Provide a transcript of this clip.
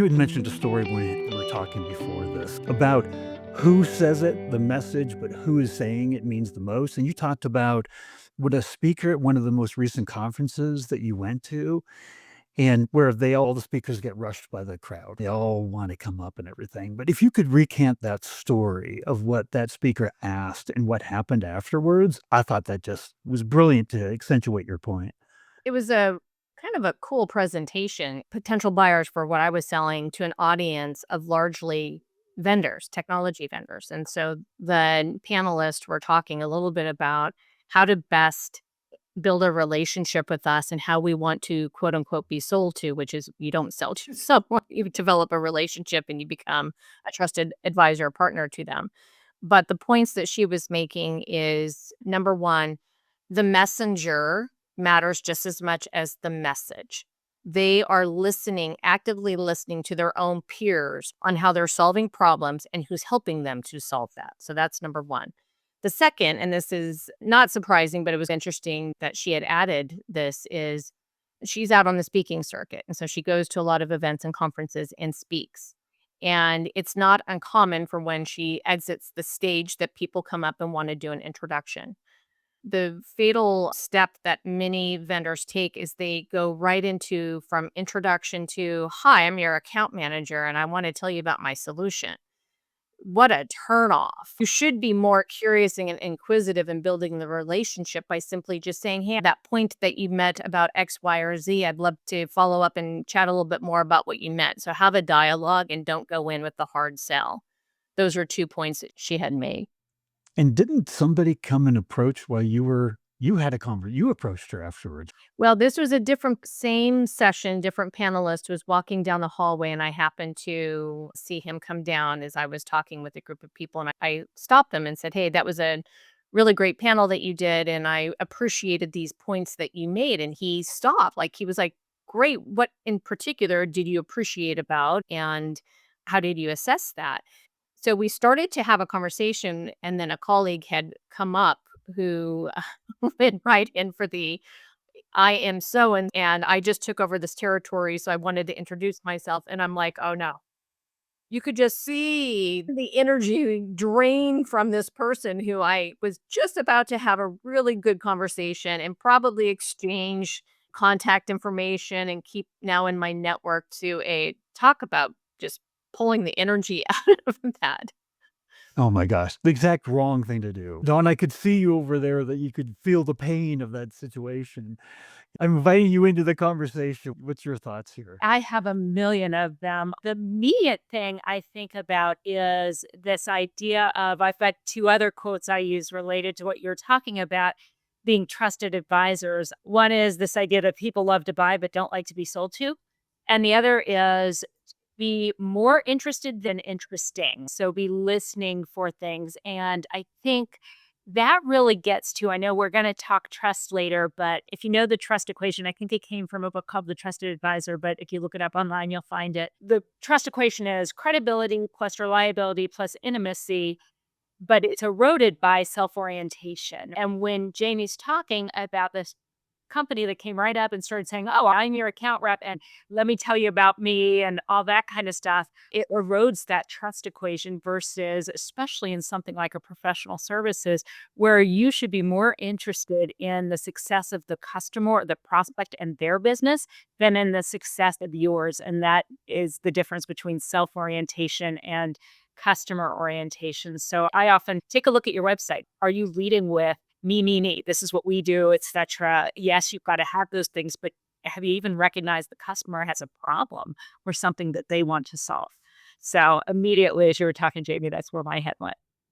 You had mentioned a story when we were talking before this about who says it, the message, but who is saying it means the most. And you talked about what a speaker at one of the most recent conferences that you went to, and where all the speakers get rushed by the crowd. They all want to come up and everything. But if you could recant that story of what that speaker asked and what happened afterwards, I thought that just was brilliant to accentuate your point. It was a kind of a cool presentation, potential buyers for what I was selling to an audience of largely vendors, technology vendors. And so the panelists were talking a little bit about how to best build a relationship with us and how we want to quote unquote be sold to, which is you don't sell to someone, you develop a relationship and you become a trusted advisor or partner to them. But the points that she was making is number one, the messenger matters just as much as the message. They are listening, actively listening to their own peers on how they're solving problems and who's helping them to solve that. So that's number one. The second, and this is not surprising, but it was interesting that she had added this, is she's out on the speaking circuit. And so she goes to a lot of events and conferences and speaks. And it's not uncommon for when she exits the stage that people come up and want to do an introduction. The fatal step that many vendors take is they go right into from introduction to, "Hi, I'm your account manager and I want to tell you about my solution." What a turnoff. You should be more curious and inquisitive in building the relationship by simply just saying, "Hey, that point that you met about X, Y, or Z, I'd love to follow up and chat a little bit more about what you meant." So have a dialogue and don't go in with the hard sell. Those are 2 points that she had made. And didn't somebody come and approach while you had a conver you approached her afterwards? Well, this was a different same session, different panelist was walking down the hallway, and I happened to see him come down as I was talking with a group of people, and I stopped them and said, "Hey, that was a really great panel that you did, and I appreciated these points that you made." And he stopped, like, he was like, "Great, what in particular did you appreciate about, and how did you assess that?" So we started to have a conversation, and then a colleague had come up who went right in for the I am so and I just took over this territory, so I wanted to introduce myself, and I'm like, "Oh, no." You could just see the energy drain from this person who I was just about to have a really good conversation and probably exchange contact information and keep now in my network to a talk about just pulling the energy out of that. Oh my gosh, the exact wrong thing to do. Dawn, I could see you over there that you could feel the pain of that situation. I'm inviting you into the conversation. What's your thoughts here? I have a million of them. The immediate thing I think about is this idea of I've got two other quotes I use related to what you're talking about being trusted advisors. One is this idea that people love to buy but don't like to be sold to. And the other is be more interested than interesting. So be listening for things. And I think that really gets to, I know we're going to talk trust later, but if you know the trust equation, I think it came from a book called The Trusted Advisor, but if you look it up online, you'll find it. The trust equation is credibility plus reliability plus intimacy, but it's eroded by self orientation. And when Jamie's talking about this company that came right up and started saying, "Oh, I'm your account rep and let me tell you about me," and all that kind of stuff. It erodes that trust equation versus, especially in something like a professional services, where you should be more interested in the success of the customer or the prospect and their business than in the success of yours. And that is the difference between self orientation and customer orientation. So I often take a look at your website. Are you leading with me, this is what we do, etc. Yes, you've got to have those things, but have you even recognized the customer has a problem or something that they want to solve? So immediately as you were talking, Jamie, that's where my head went.